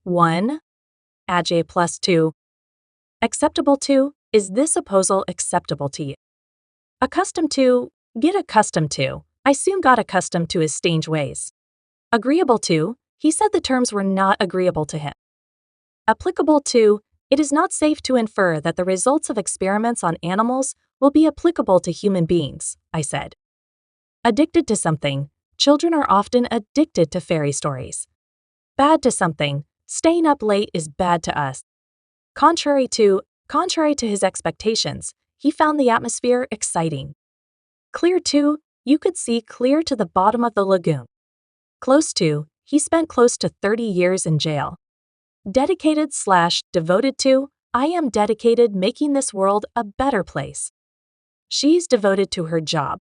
1. Adj plus 2. Acceptable to, is this proposal acceptable to you? Accustomed to, get accustomed to, I soon got accustomed to his strange ways. Agreeable to, he said the terms were not agreeable to him. Applicable to, it is not safe to infer that the results of experiments on animals will be applicable to human beings, I said. Addicted to something, children are often addicted to fairy stories. Bad to something, staying up late is bad to us. Contrary to his expectations, he found the atmosphere exciting. Clear to, you could see clear to the bottom of the lagoon. Close to, he spent close to 30 years in jail. Dedicated/devoted to, I am dedicated making this world a better place. She's devoted to her job.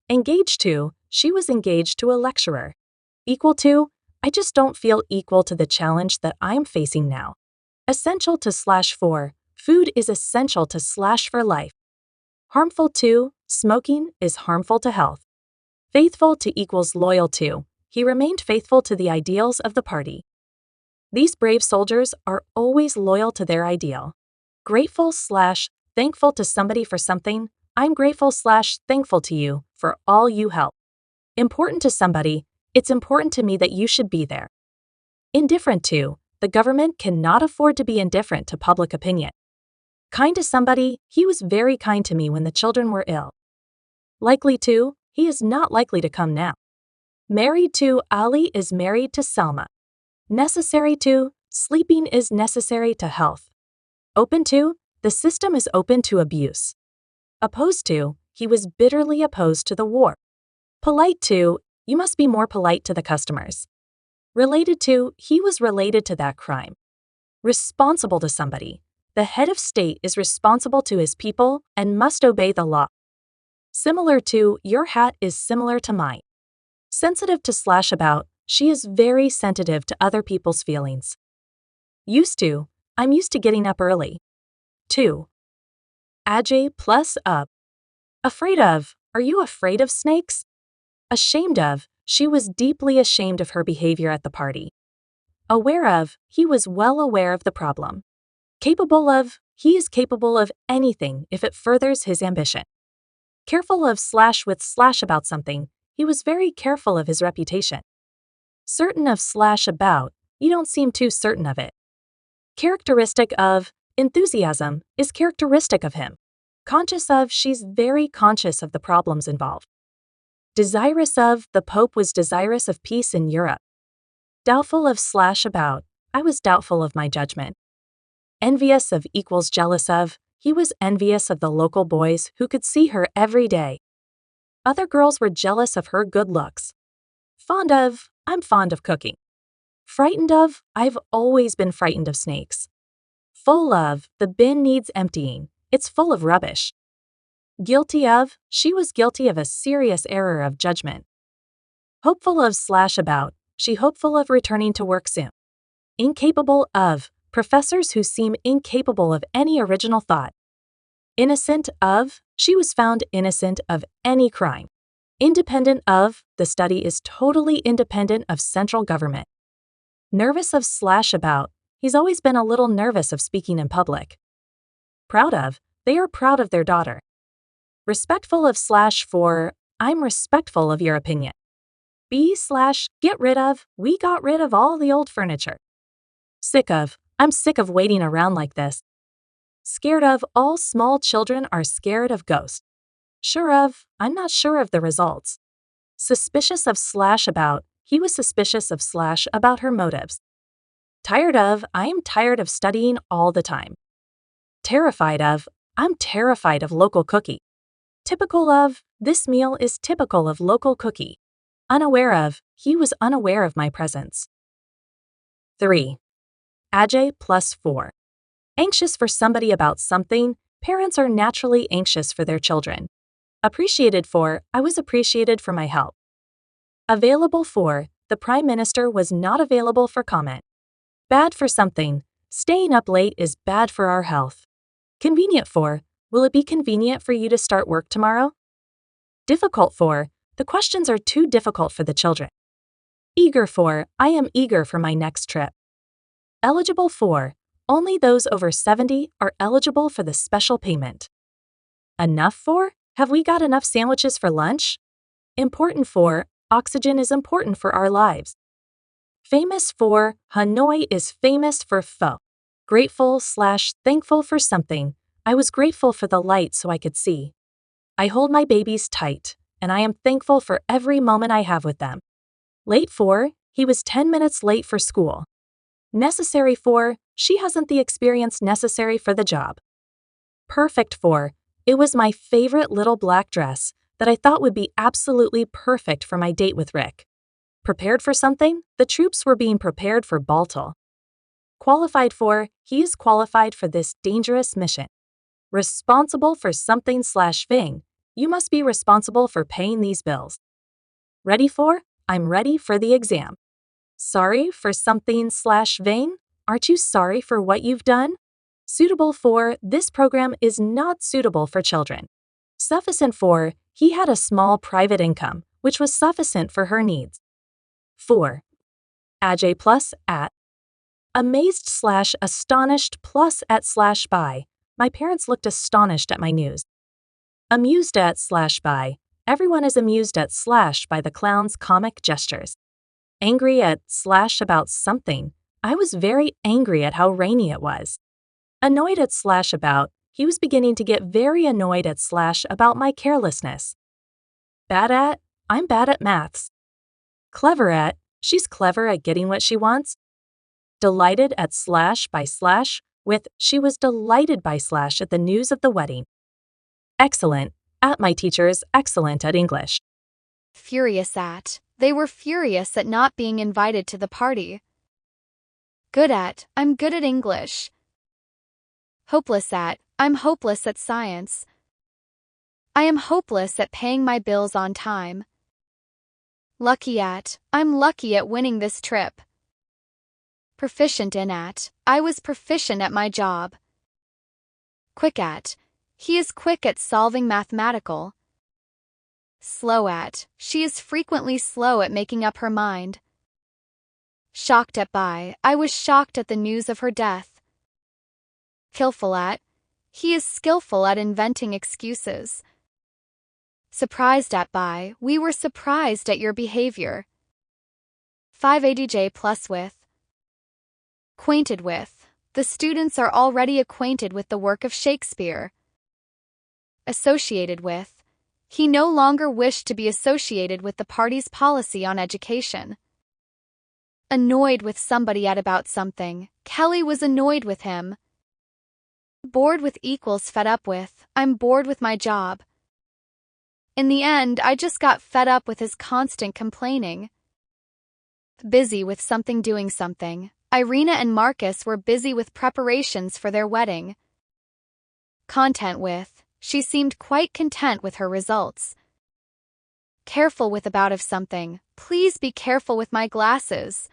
Engaged to, she was engaged to a lecturer. Equal to, I just don't feel equal to the challenge that I'm facing now. Essential to/for, food is essential to/for life. Harmful to, smoking is harmful to health. Faithful to equals loyal to, he remained faithful to the ideals of the party. These brave soldiers are always loyal to their ideal. Grateful/thankful to somebody for something, I'm grateful/thankful to you for all you help. Important to somebody, it's important to me that you should be there. Indifferent to, the government cannot afford to be indifferent to public opinion. Kind to somebody, he was very kind to me when the children were ill. Likely to, he is not likely to come now. Married to, Ali is married to Selma. Necessary to, sleeping is necessary to health. Open to, the system is open to abuse. Opposed to, he was bitterly opposed to the war. Polite to, you must be more polite to the customers. Related to, he was related to that crime. Responsible to somebody, the head of state is responsible to his people and must obey the law. Similar to, your hat is similar to mine. Sensitive to/about, she is very sensitive to other people's feelings. Used to, I'm used to getting up early. 2. Adj plus up. Afraid of, are you afraid of snakes? Ashamed of, she was deeply ashamed of her behavior at the party. Aware of, he was well aware of the problem. Capable of, he is capable of anything if it furthers his ambition. Careful of/with/about something, he was very careful of his reputation. Certain of/about, you don't seem too certain of it. Characteristic of, enthusiasm, is characteristic of him. Conscious of, she's very conscious of the problems involved. Desirous of, the Pope was desirous of peace in Europe. Doubtful of/about, I was doubtful of my judgment. Envious of equals jealous of, he was envious of the local boys who could see her every day. Other girls were jealous of her good looks. Fond of, I'm fond of cooking. Frightened of, I've always been frightened of snakes. Full of, the bin needs emptying, it's full of rubbish. Guilty of, she was guilty of a serious error of judgment. Hopeful of/about, she hopeful of returning to work soon. Incapable of, professors who seem incapable of any original thought. Innocent of, she was found innocent of any crime. Independent of, the study is totally independent of central government. Nervous of/about, he's always been a little nervous of speaking in public. Proud of, they are proud of their daughter. Respectful of/for, I'm respectful of your opinion. Get rid of, we got rid of all the old furniture. Sick of, I'm sick of waiting around like this. Scared of, all small children are scared of ghosts. Sure of, I'm not sure of the results. Suspicious of/about, he was suspicious of/about her motives. Tired of, I am tired of studying all the time. Terrified of, I'm terrified of local cookie. Typical of, this meal is typical of local cookie. Unaware of, he was unaware of my presence. 3. Adj plus 4. Anxious for somebody about something, parents are naturally anxious for their children. Appreciated for, I was appreciated for my help. Available for, the Prime Minister was not available for comment. Bad for something, staying up late is bad for our health. Convenient for, will it be convenient for you to start work tomorrow? Difficult for, the questions are too difficult for the children. Eager for, I am eager for my next trip. Eligible for, only those over 70 are eligible for the special payment. Enough for, have we got enough sandwiches for lunch? Important for, oxygen is important for our lives. Famous for, Hanoi is famous for pho. Grateful/thankful for something, I was grateful for the light so I could see. I hold my babies tight, and I am thankful for every moment I have with them. Late for, he was 10 minutes late for school. Necessary for, she hasn't the experience necessary for the job. Perfect for, it was my favorite little black dress that I thought would be absolutely perfect for my date with Rick. Prepared for something, the troops were being prepared for Baltal. Qualified for, he is qualified for this dangerous mission. Responsible for something/thing, you must be responsible for paying these bills. Ready for, I'm ready for the exam. Sorry for something/thing, aren't you sorry for what you've done? Suitable for, this program is not suitable for children. Sufficient for, he had a small private income, which was sufficient for her needs. 4. Adjective plus at. Amazed/astonished plus at/by. My parents looked astonished at my news. Amused at/by. Everyone is amused at/by the clown's comic gestures. Angry at/about something. I was very angry at how rainy it was. Annoyed at/about. He was beginning to get very annoyed at/about my carelessness. Bad at. I'm bad at maths. Clever at. She's clever at getting what she wants. Delighted at/by/ with she was delighted by/ at the news of the wedding. Excellent, at my teacher's excellent at English. Furious at, they were furious at not being invited to the party. Good at, I'm good at English. Hopeless at, I'm hopeless at science. I am hopeless at paying my bills on time. Lucky at, I'm lucky at winning this trip. Proficient in at, I was proficient at my job. Quick at, he is quick at solving mathematical. Slow at, she is frequently slow at making up her mind. Shocked at by, I was shocked at the news of her death. Skillful at, he is skillful at inventing excuses. Surprised at by, we were surprised at your behavior. 5 ADJ plus with. Acquainted with, the students are already acquainted with the work of Shakespeare. Associated with, he no longer wished to be associated with the party's policy on education. Annoyed with somebody at about something, Kelly was annoyed with him. Bored with equals fed up with, I'm bored with my job. In the end, I just got fed up with his constant complaining. Busy with something doing something, Irina and Marcus were busy with preparations for their wedding. Content with, she seemed quite content with her results. Careful with about of something, please be careful with my glasses.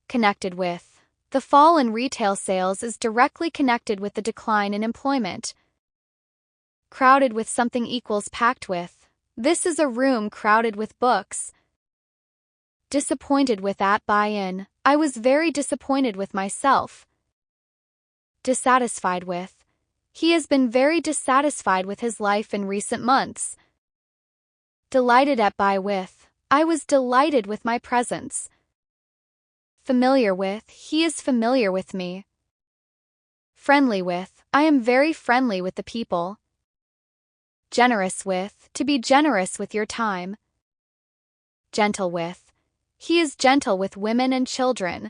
Connected with, the fall in retail sales is directly connected with the decline in employment. Crowded with something equals packed with, this is a room crowded with books. Disappointed with at buy-in, I was very disappointed with myself. Dissatisfied with, he has been very dissatisfied with his life in recent months. Delighted at by with, I was delighted with my presence. Familiar with, he is familiar with me. Friendly with, I am very friendly with the people. Generous with, to be generous with your time. Gentle with, he is gentle with women and children.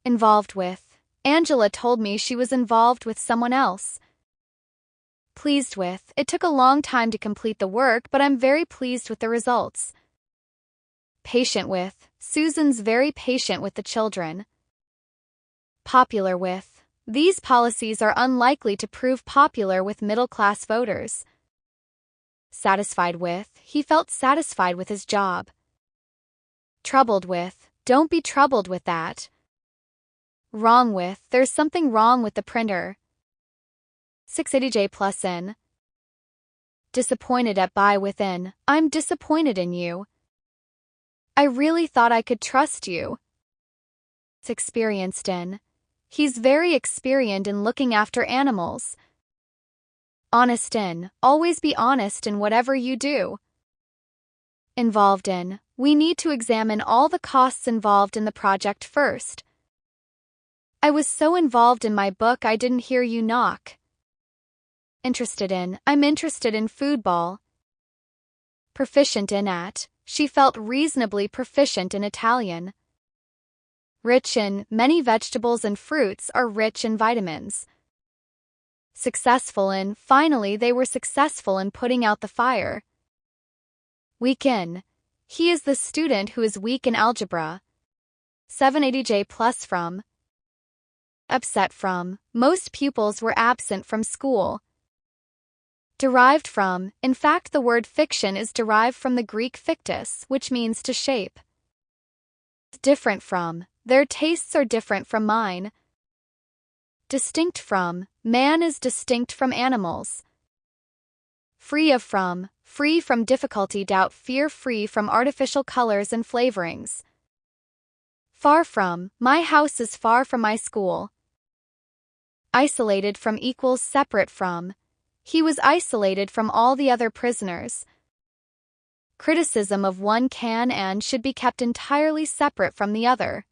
Involved with, Angela told me she was involved with someone else. Pleased with, it took a long time to complete the work, but I'm very pleased with the results. Patient with, Susan's very patient with the children. Popular with, these policies are unlikely to prove popular with middle-class voters. Satisfied with, he felt satisfied with his job. Troubled with, don't be troubled with that. Wrong with, there's something wrong with the printer. 680J plus in. Disappointed at by within, I'm disappointed in you. I really thought I could trust you. experienced in. He's very experienced in looking after animals. Honest in. Always be honest in whatever you do. Involved in. We need to examine all the costs involved in the project first. I was so involved in my book I didn't hear you knock. Interested in. I'm interested in football. Proficient in at. She felt reasonably proficient in Italian. Rich in. Many vegetables and fruits are rich in vitamins. Successful in. Finally they were successful in putting out the fire. Weak in. He is the student who is weak in algebra. 780J plus from. Upset from. Most pupils were absent from school. Derived from. In fact, the word fiction is derived from the Greek fictus, which means to shape. Different from. Their tastes are different from mine. Distinct from. Man is distinct from animals. Free of from. Free from difficulty, doubt, fear, free from artificial colors and flavorings. Far from. My house is far from my school. Isolated from equals separate from. He was isolated from all the other prisoners. Criticism of one can and should be kept entirely separate from the other.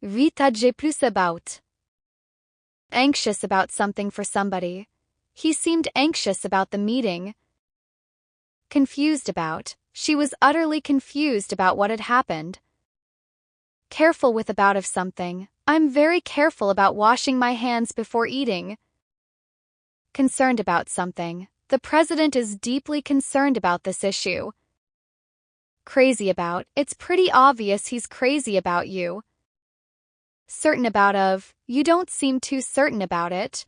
Vite plus about. Anxious about something for somebody. He seemed anxious about the meeting. Confused about. She was utterly confused about what had happened. Careful with about of something. I'm very careful about washing my hands before eating. Concerned about something. The president is deeply concerned about this issue. Crazy about. It's pretty obvious he's crazy about you. Certain about of. You don't seem too certain about it.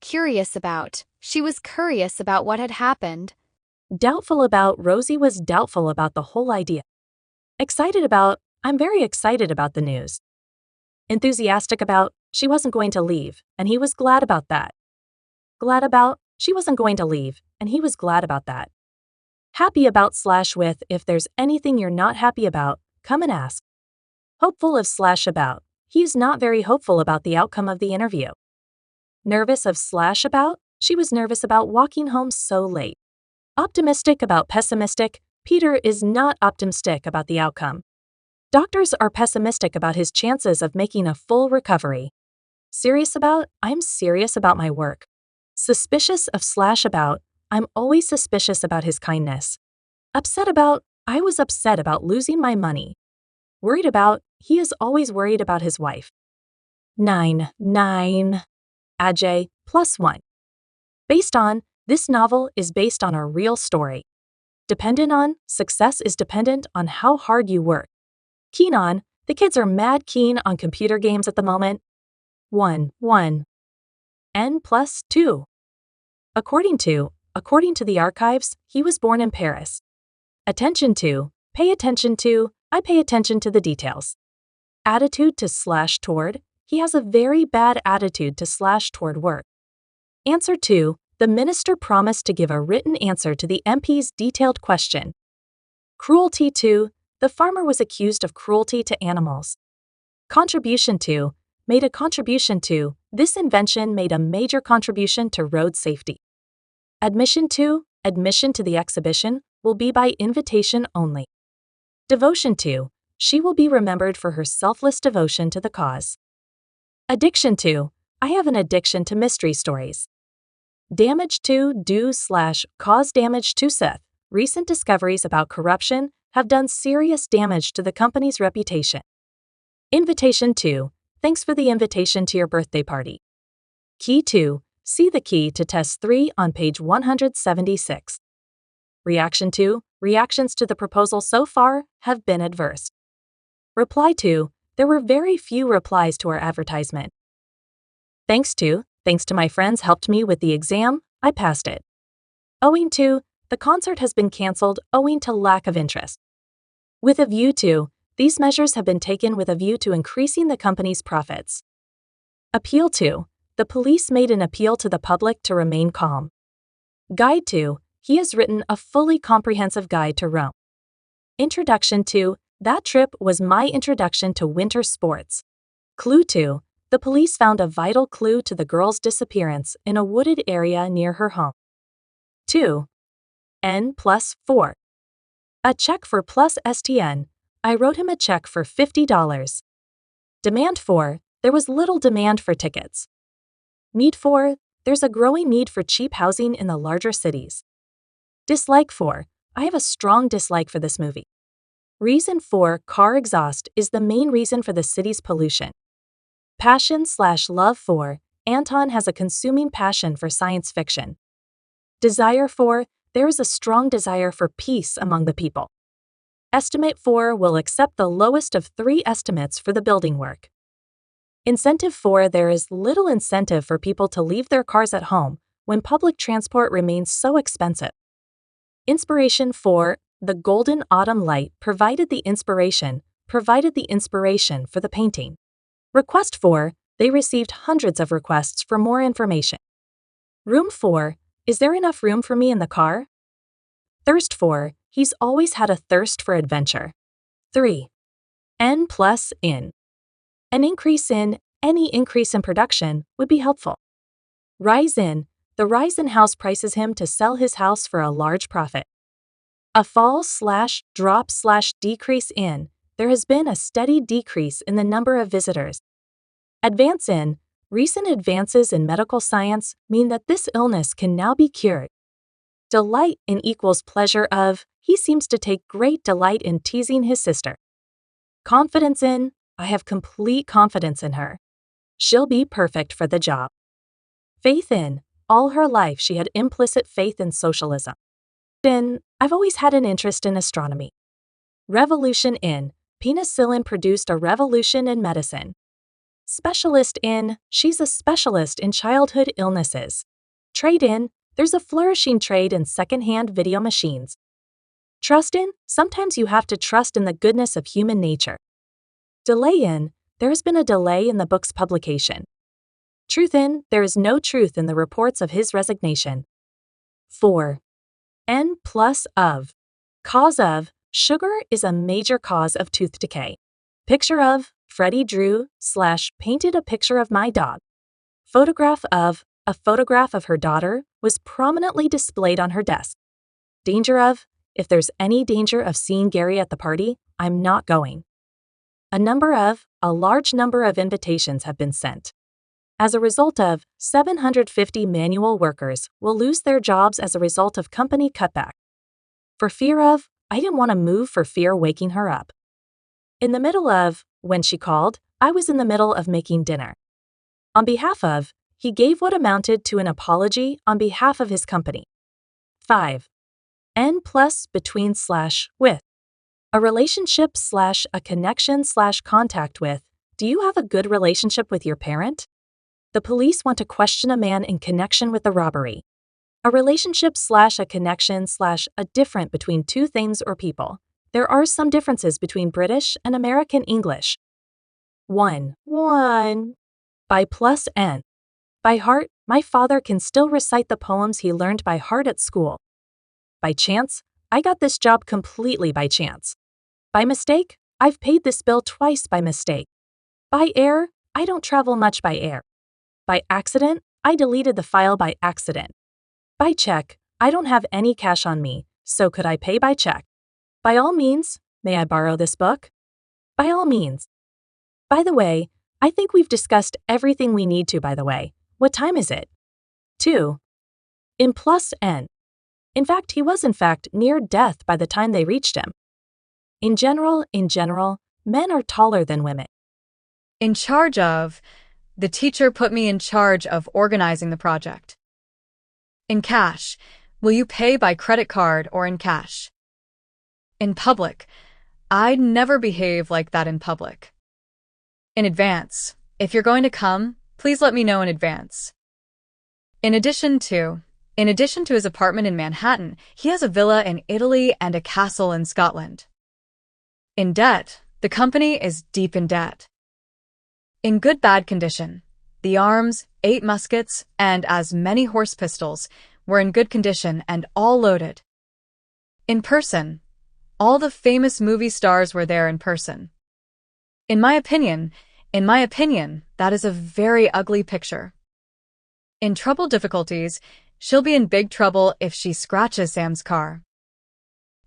Curious about. She was curious about what had happened. Doubtful about. Rosie was doubtful about the whole idea. Excited about. I'm very excited about the news. Enthusiastic about. She wasn't going to leave, and he was glad about that. Glad about. She wasn't going to leave, and he was glad about that. Happy about / with. If there's anything you're not happy about, come and ask. Hopeful of / about. He's not very hopeful about the outcome of the interview. Nervous of / about. She was nervous about walking home so late. Optimistic about pessimistic. Peter is not optimistic about the outcome. Doctors are pessimistic about his chances of making a full recovery. Serious about. I'm serious about my work. Suspicious of / about. I'm always suspicious about his kindness. Upset about. I was upset about losing my money. Worried about. He is always worried about his wife. 9. Adjective +1. Based on. This novel is based on a real story. Dependent on. Success is dependent on how hard you work. Keen on. The kids are mad keen on computer games at the moment. 1. N+2. According to the archives, he was born in Paris. Attention to. Pay attention to. I pay attention to the details. Attitude to / toward. He has a very bad attitude to / toward work. Answer to. The minister promised to give a written answer to the MP's detailed question. Cruelty to. The farmer was accused of cruelty to animals. Contribution to. Made a contribution to. This invention made a major contribution to road safety. Admission to. Admission to the exhibition will be by invitation only. Devotion to. She will be remembered for her selfless devotion to the cause. Addiction to. I have an addiction to mystery stories. Damage to. Do / cause damage to Seth. Recent discoveries about corruption have done serious damage to the company's reputation. Invitation to. Thanks for the invitation to your birthday party. Key to. See the key to test 3 on page 176. Reaction to. Reactions to the proposal so far have been adverse. Reply to. There were very few replies to our advertisement. Thanks to my friends helped me with the exam, I passed it. Owing to. The concert has been cancelled owing to lack of interest. With a view to. These measures have been taken with a view to increasing the company's profits. Appeal to. The police made an appeal to the public to remain calm. Guide to. He has written a fully comprehensive guide to Rome. Introduction to. That trip was my introduction to winter sports. Clue 2. The police found a vital clue to the girl's disappearance in a wooded area near her home. 2. N plus 4. A check for plus STN. I wrote him a check for $50. Demand 4. There was little demand for tickets. Need 4. There's a growing need for cheap housing in the larger cities. Dislike 4. I have a strong dislike for this movie. Reason 4. Car exhaust is the main reason for the city's pollution. Passion/love 4. Anton has a consuming passion for science fiction. Desire 4. There is a strong desire for peace among the people. Estimate 4 will accept the lowest of 3 estimates for the building work. Incentive 4. There is little incentive for people to leave their cars at home when public transport remains so expensive. Inspiration 4. The golden autumn light provided the inspiration for the painting. Request 4. They received hundreds of requests for more information. Room 4. Is there enough room for me in the car? Thirst 4. He's always had a thirst for adventure. 3. N plus in. Any increase in production would be helpful. Rise in. The rise in house prices him to sell his house for a large profit. A fall/drop/decrease in. There has been a steady decrease in the number of visitors. Advance in. Recent advances in medical science mean that this illness can now be cured. Delight in equals pleasure of. He seems to take great delight in teasing his sister. Confidence in. I have complete confidence in her. She'll be perfect for the job. Faith in. All her life she had implicit faith in socialism. In. I've always had an interest in astronomy. Revolution in. Penicillin produced a revolution in medicine. Specialist in. She's a specialist in childhood illnesses. Trade in. There's a flourishing trade in second-hand video machines. Trust in. Sometimes you have to trust in the goodness of human nature. Delay in. There has been a delay in the book's publication. Truth in. There is no truth in the reports of his resignation. 4. N plus of. Cause of. Sugar is a major cause of tooth decay. Picture of. Freddie drew/painted a picture of my dog. Photograph of. A photograph of her daughter was prominently displayed on her desk. Danger of. If there's any danger of seeing Gary at the party, I'm not going. A large number of invitations have been sent. As a result of, 750 manual workers will lose their jobs as a result of company cutback. For fear of, I didn't want to move for fear waking her up. In the middle of, when she called, I was in the middle of making dinner. On behalf of, he gave what amounted to an apology on behalf of his company. 5. N plus between/with. A relationship/a connection/contact with. Do you have a good relationship with your parent? The police want to question a man in connection with the robbery. A relationship/a connection/a different between two things or people. There are some differences between British and American English. 1. By plus N. By heart, my father can still recite the poems he learned by heart at school. By chance, I got this job completely by chance. By mistake, I've paid this bill twice by mistake. By error, I don't travel much by air. By accident, I deleted the file by accident. By check, I don't have any cash on me, so could I pay by check? By all means, may I borrow this book? By all means. By the way, I think we've discussed everything we need to, by the way. What time is it? 2. In plus N. In fact, he was near death by the time they reached him. In general, men are taller than women. In charge of. The teacher put me in charge of organizing the project. In cash. Will you pay by credit card or in cash? In public. I'd never behave like that in public. In advance. If you're going to come, please let me know in advance. In addition to his apartment in Manhattan, he has a villa in Italy and a castle in Scotland. In debt. The company is deep in debt. In good bad condition. The arms, 8 muskets, and as many horse pistols were in good condition and all loaded. In person. All the famous movie stars were there in person. In my opinion, that is a very ugly picture. In trouble difficulties, she'll be in big trouble if she scratches Sam's car.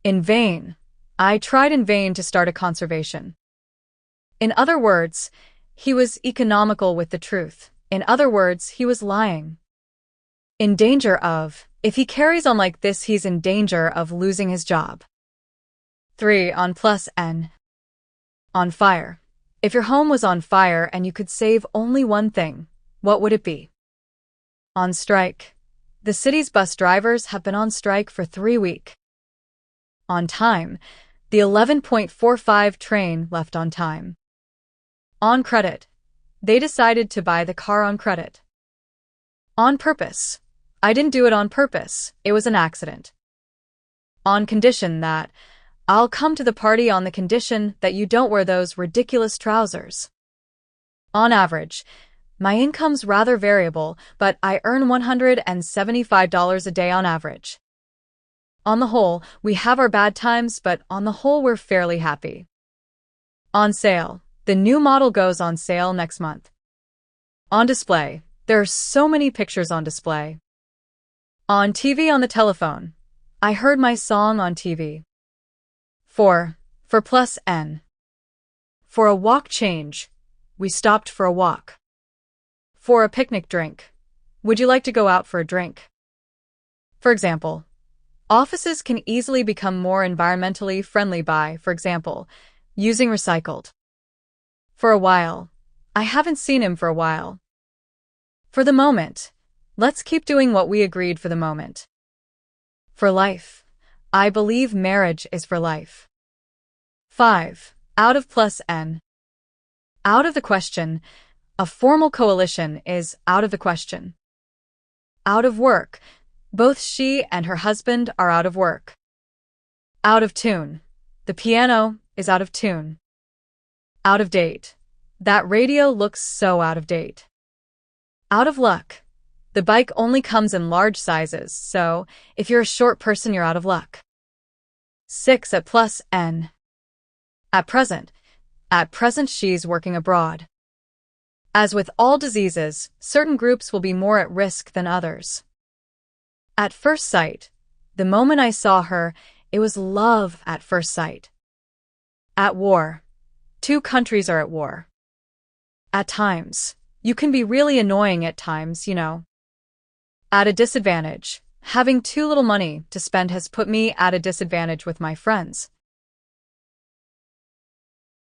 In vain. I tried in vain to start a conservation. In other words, he was economical with the truth. In other words, he was lying. In danger of, if he carries on like this, he's in danger of losing his job. 3. On plus N. On fire. If your home was on fire and you could save only one thing, what would it be? On strike. The city's bus drivers have been on strike for 3 weeks. On time. The 11.45 train left on time. On credit. They decided to buy the car on credit. On purpose. I didn't do it on purpose, it was an accident. On condition that, I'll come to the party on the condition that you don't wear those ridiculous trousers. On average. My income's rather variable, but I earn $175 a day on average. On the whole, we have our bad times, but on the whole we're fairly happy. On sale. The new model goes on sale next month. On display. There are so many pictures on display. On TV, on the telephone. I heard my song on TV. 4. For plus N. For a walk change. We stopped for a walk. For a picnic drink. Would you like to go out for a drink? For example, offices can easily become more environmentally friendly by, for example, using recycled. For a while. I haven't seen him for a while. For the moment. Let's keep doing what we agreed for the moment. For life. I believe marriage is for life. 5. Out of plus N. Out of the question. A formal coalition is out of the question. Out of work. Both she and her husband are out of work. Out of tune. The piano is out of tune. Out of date. That radio looks so out of date. Out of luck. The bike only comes in large sizes, so if you're a short person, you're out of luck. 6. At plus N. At present. At present she's working abroad. As with all diseases, certain groups will be more at risk than others. At first sight. The moment I saw her, it was love at first sight. At war. 2 countries are at war. At times. You can be really annoying at times, you know. At a disadvantage. Having too little money to spend has put me at a disadvantage with my friends.